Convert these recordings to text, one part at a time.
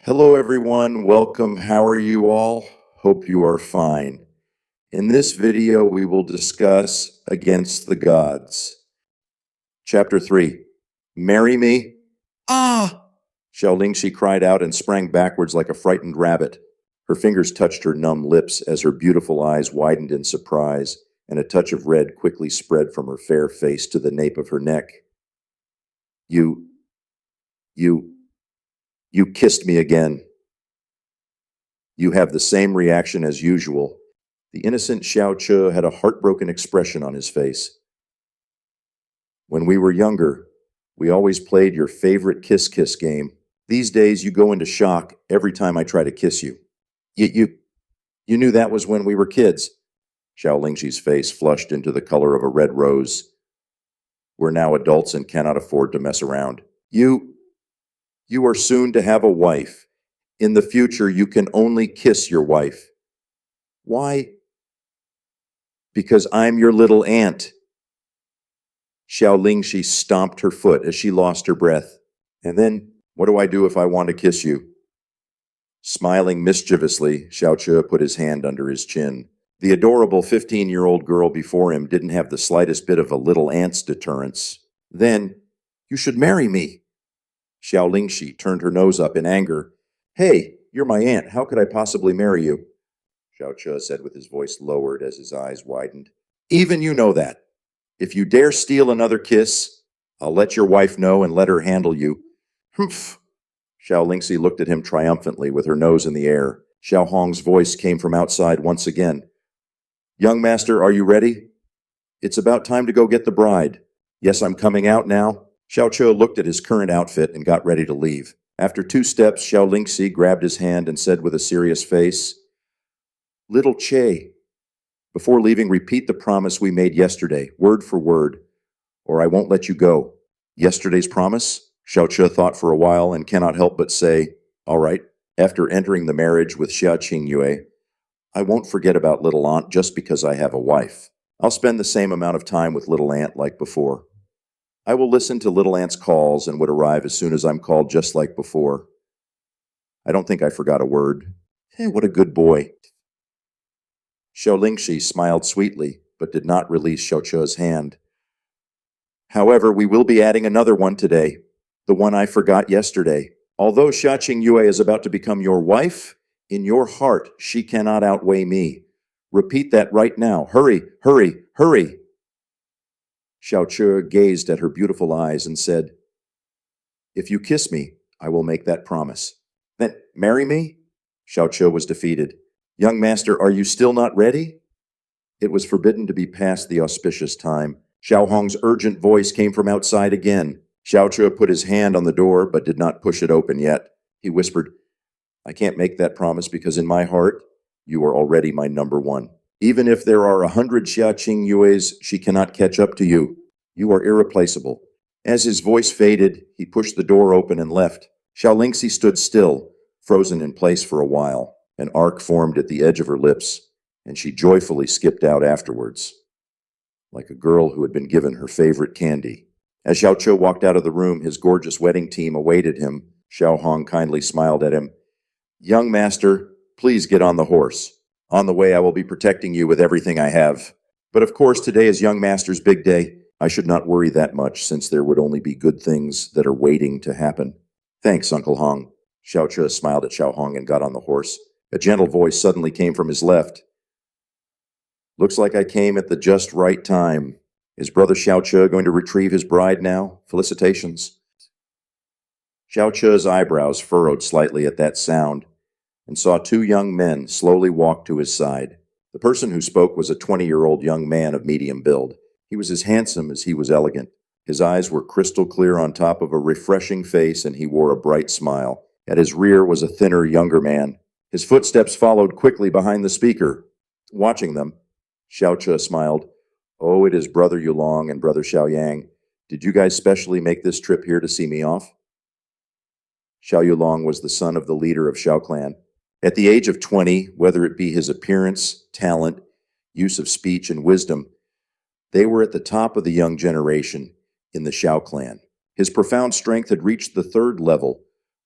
Hello, everyone. Welcome. How are you all? Hope you are fine. In this video, we will discuss Against the Gods. Chapter 3. Marry me? Ah! Xiaolingxi cried out and sprang backwards like a frightened rabbit. Her fingers touched her numb lips as her beautiful eyes widened in surprise, and a touch of red quickly spread from her fair face to the nape of her neck. You, you, you kissed me again. You have the same reaction as usual. The innocent Xiao Che had a heartbroken expression on his face. When we were younger, we always played your favorite kiss-kiss game. These days, you go into shock every time I try to kiss you. You knew that was when we were kids. Xiao Lingxi's face flushed into the color of a red rose. We're now adults and cannot afford to mess around. You are soon to have a wife. In the future, you can only kiss your wife. Why? Because I'm your little aunt. Xiao Lingxi stomped her foot as she lost her breath. And then, what do I do if I want to kiss you? Smiling mischievously, Xiao Che put his hand under his chin. The adorable 15-year-old girl before him didn't have the slightest bit of a little aunt's deterrence. Then, you should marry me. Xiao Lingxi turned her nose up in anger. Hey, you're my aunt. How could I possibly marry you? Xiao Che said with his voice lowered as his eyes widened. Even you know that. If you dare steal another kiss, I'll let your wife know and let her handle you. Humph. Xiao Lingxi looked at him triumphantly with her nose in the air. Xiao Hong's voice came from outside once again. Young master, are you ready? It's about time to go get the bride. Yes, I'm coming out now. Xiao Che looked at his current outfit and got ready to leave. After 2 steps, Xiao Lingxi grabbed his hand and said with a serious face, Little Che, before leaving, repeat the promise we made yesterday, word for word, or I won't let you go. Yesterday's promise? Xiao Che thought for a while and cannot help but say, all right. After entering the marriage with Xia Qingyue, I won't forget about little aunt just because I have a wife. I'll spend the same amount of time with little aunt like before. I will listen to little aunt's calls and would arrive as soon as I'm called just like before. I don't think I forgot a word. Hey, what a good boy. Xiao Lingxi smiled sweetly, but did not release Xiao Che's hand. However, we will be adding another one today, the one I forgot yesterday. Although Xia Qingyue is about to become your wife, in your heart she cannot outweigh me. Repeat that right now. Hurry, hurry, hurry. Xiao Che gazed at her beautiful eyes and said, If you kiss me, I will make that promise. Then marry me? Xiao Che was defeated. Young master, are you still not ready? It was forbidden to be past the auspicious time. Xiao Hong's urgent voice came from outside again. Xiao Che put his hand on the door, but did not push it open yet. He whispered, I can't make that promise because in my heart, you are already my number one. Even if there are 100 Xia Qingyues, she cannot catch up to you. You are irreplaceable. As his voice faded, he pushed the door open and left. Xiao Lingxi stood still, frozen in place for a while. An arc formed at the edge of her lips, and she joyfully skipped out afterwards, like a girl who had been given her favorite candy. As Xiao Che walked out of the room, his gorgeous wedding team awaited him. Xiao Hong kindly smiled at him. Young master, please get on the horse. On the way, I will be protecting you with everything I have. But of course, today is young master's big day. I should not worry that much, since there would only be good things that are waiting to happen. Thanks, Uncle Hong. Xiao Che smiled at Xiao Hong and got on the horse. A gentle voice suddenly came from his left. Looks like I came at the just right time. Is Brother Xiao Che going to retrieve his bride now? Felicitations. Xiao Che's eyebrows furrowed slightly at that sound and saw 2 young men slowly walk to his side. The person who spoke was a 20-year-old young man of medium build. He was as handsome as he was elegant. His eyes were crystal clear on top of a refreshing face, and he wore a bright smile. At his rear was a thinner, younger man. His footsteps followed quickly behind the speaker. Watching them, Xiao Che smiled. Oh, it is Brother Yulong and Brother Xiaoyang. Did you guys specially make this trip here to see me off? Xiao Yulong was the son of the leader of Xiao clan. At the age of 20, whether it be his appearance, talent, use of speech, and wisdom, they were at the top of the young generation in the Xiao clan. His profound strength had reached the 3rd level,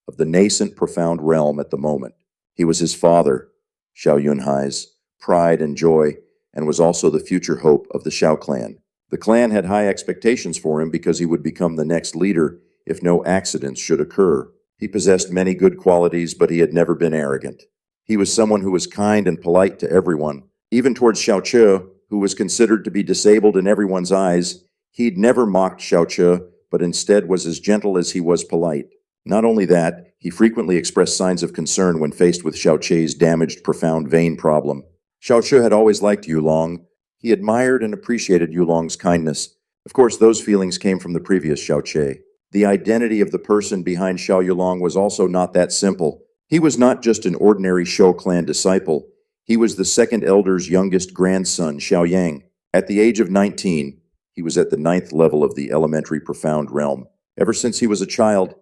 of the nascent profound realm at the moment. He was his father, Xiao Yunhai's pride and joy, and was also the future hope of the Xiao clan. The clan had high expectations for him because he would become the next leader if no accidents should occur. He possessed many good qualities, but he had never been arrogant. He was someone who was kind and polite to everyone, even towards Xiao Che, who was considered to be disabled in everyone's eyes. He'd never mocked Xiao Che, but instead was as gentle as he was polite. Not only that, he frequently expressed signs of concern when faced with Xiao Che's damaged profound vein problem. Xiao Che had always liked Yulong. He admired and appreciated Yulong's kindness. Of course, those feelings came from the previous Xiao Che. The identity of the person behind Xiao Yulong was also not that simple. He was not just an ordinary Shou clan disciple. He was the second elder's youngest grandson, Xiao Yang. At the age of 19, he was at the 9th level of the elementary profound realm. Ever since he was a child,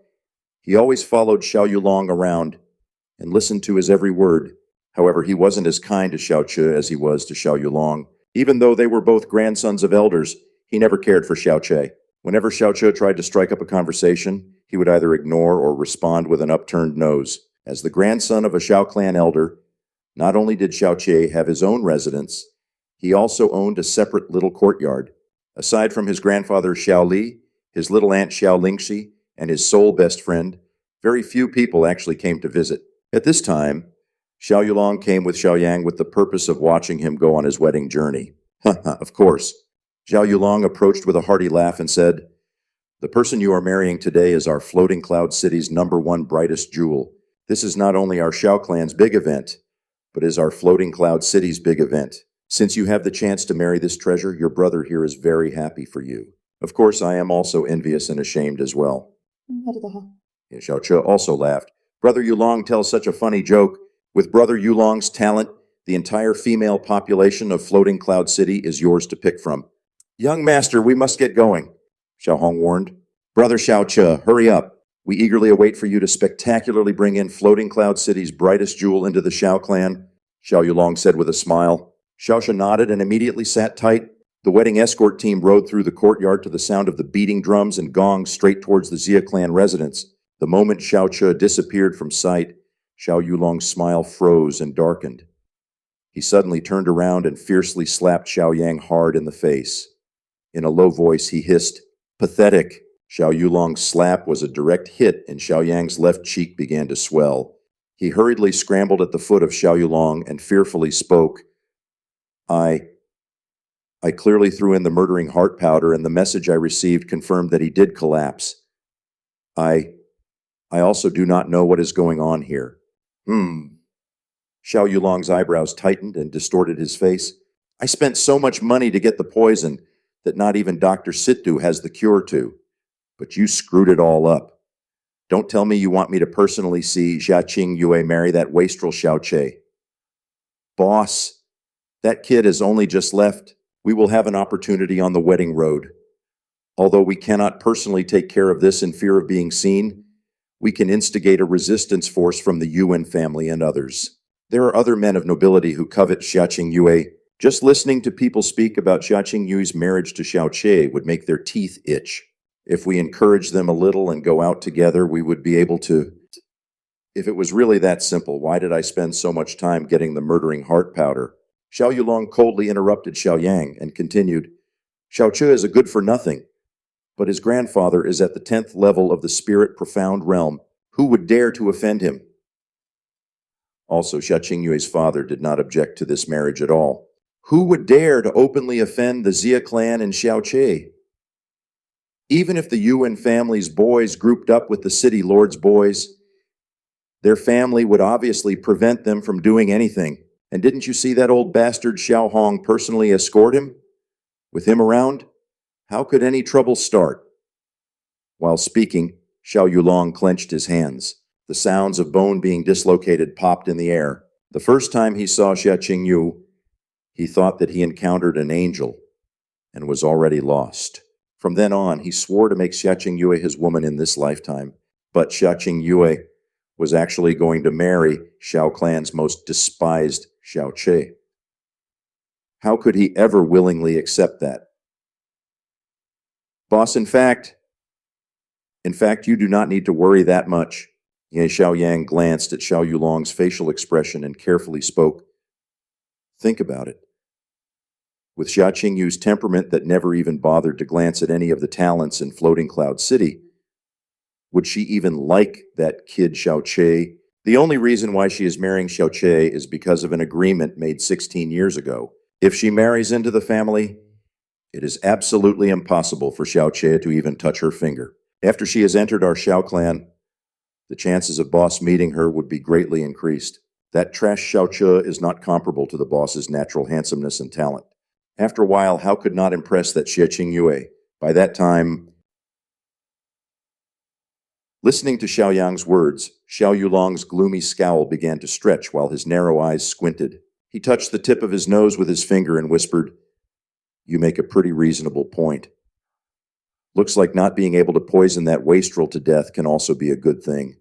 he always followed Xiao Yulong around and listened to his every word. However, he wasn't as kind to Xiao Che as he was to Xiao Yulong. Even though they were both grandsons of elders, he never cared for Xiao Che. Whenever Xiao Che tried to strike up a conversation, he would either ignore or respond with an upturned nose. As the grandson of a Xiao clan elder, not only did Xiao Che have his own residence, he also owned a separate little courtyard. Aside from his grandfather Xiao Li, his little aunt Xiao Lingxi, and his sole best friend, very few people actually came to visit. At this time, Xiao Yulong came with Xiao Yang with the purpose of watching him go on his wedding journey. Of course. Xiao Yulong approached with a hearty laugh and said, "The person you are marrying today is our Floating Cloud City's #1 brightest jewel. This is not only our Xiao clan's big event, but is our Floating Cloud City's big event. Since you have the chance to marry this treasure, your brother here is very happy for you. Of course, I am also envious and ashamed as well." Xiao Che also laughed. Brother Yulong tells such a funny joke. With Brother Yulong's talent, the entire female population of Floating Cloud City is yours to pick from. "Young master, we must get going," Xiao Hong warned. "Brother Xiao Che, hurry up. We eagerly await for you to spectacularly bring in Floating Cloud City's brightest jewel into the Xiao clan," Xiao Yulong said with a smile. Xiao Che nodded and immediately sat tight. The wedding escort team rode through the courtyard to the sound of the beating drums and gongs straight towards the Xia clan residence. The moment Xiao Che disappeared from sight, Xiao Yulong's smile froze and darkened. He suddenly turned around and fiercely slapped Xiao Yang hard in the face. In a low voice, he hissed, "Pathetic." Xiao Yulong's slap was a direct hit, and Xiao Yang's left cheek began to swell. He hurriedly scrambled at the foot of Xiao Yulong and fearfully spoke, I clearly threw in the murdering heart powder, and the message I received confirmed that he did collapse. I also do not know what is going on here." Xiao Yulong's eyebrows tightened and distorted his face. "I spent so much money to get the poison that not even Dr. Sitdu has the cure to. But you screwed it all up. Don't tell me you want me to personally see Xiaqing Yue marry that wastrel Xiao Che." "Boss, that kid has only just left. We will have an opportunity on the wedding road. Although we cannot personally take care of this in fear of being seen, we can instigate a resistance force from the Yuan family and others. There are other men of nobility who covet Xiaqing Yue. Just listening to people speak about Xiaqing Yue's marriage to Xiao Che would make their teeth itch. If we encourage them a little and go out together, we would be able to... If it was really that simple, why did I spend so much time getting the murdering heart powder?" Xiao Yulong coldly interrupted Xiao Yang and continued, "Xiao Che is a good-for-nothing, but his grandfather is at the 10th level of the spirit profound realm. Who would dare to offend him?" Also, Xiaqing Yue's father did not object to this marriage at all. Who would dare to openly offend the Xia clan and Xiao Che? Even if the Yuan family's boys grouped up with the city lord's boys, their family would obviously prevent them from doing anything. And didn't you see that old bastard Xiao Hong personally escort him? With him around, how could any trouble start? While speaking, Xiao Yulong clenched his hands. The sounds of bone being dislocated popped in the air. The first time he saw Xiaqing Yu, he thought that he encountered an angel and was already lost. From then on, he swore to make Xiaqing Yue his woman in this lifetime. But Xiaqing Yue was actually going to marry Xiao clan's most despised Xiao Che. How could he ever willingly accept that? "Boss, in fact, you do not need to worry that much. Ye Xiaoyang glanced at Xiao Yulong's facial expression and carefully spoke. Think about it. With Xia Qingyu's temperament that never even bothered to glance at any of the talents in Floating Cloud City, would she even like that kid Xiao Che? The only reason why she is marrying Xiao Che is because of an agreement made 16 years ago. If she marries into the family, it is absolutely impossible for Xiao Che to even touch her finger. After she has entered our Xiao clan, the chances of boss meeting her would be greatly increased. That trash Xiao Che is not comparable to the boss's natural handsomeness and talent. After a while, how could not impress that Xie Qingyue? By that time, listening to Xiaoyang's words, Xiao Yulong's gloomy scowl began to stretch while his narrow eyes squinted. He touched the tip of his nose with his finger and whispered, "You make a pretty reasonable point. Looks like not being able to poison that wastrel to death can also be a good thing."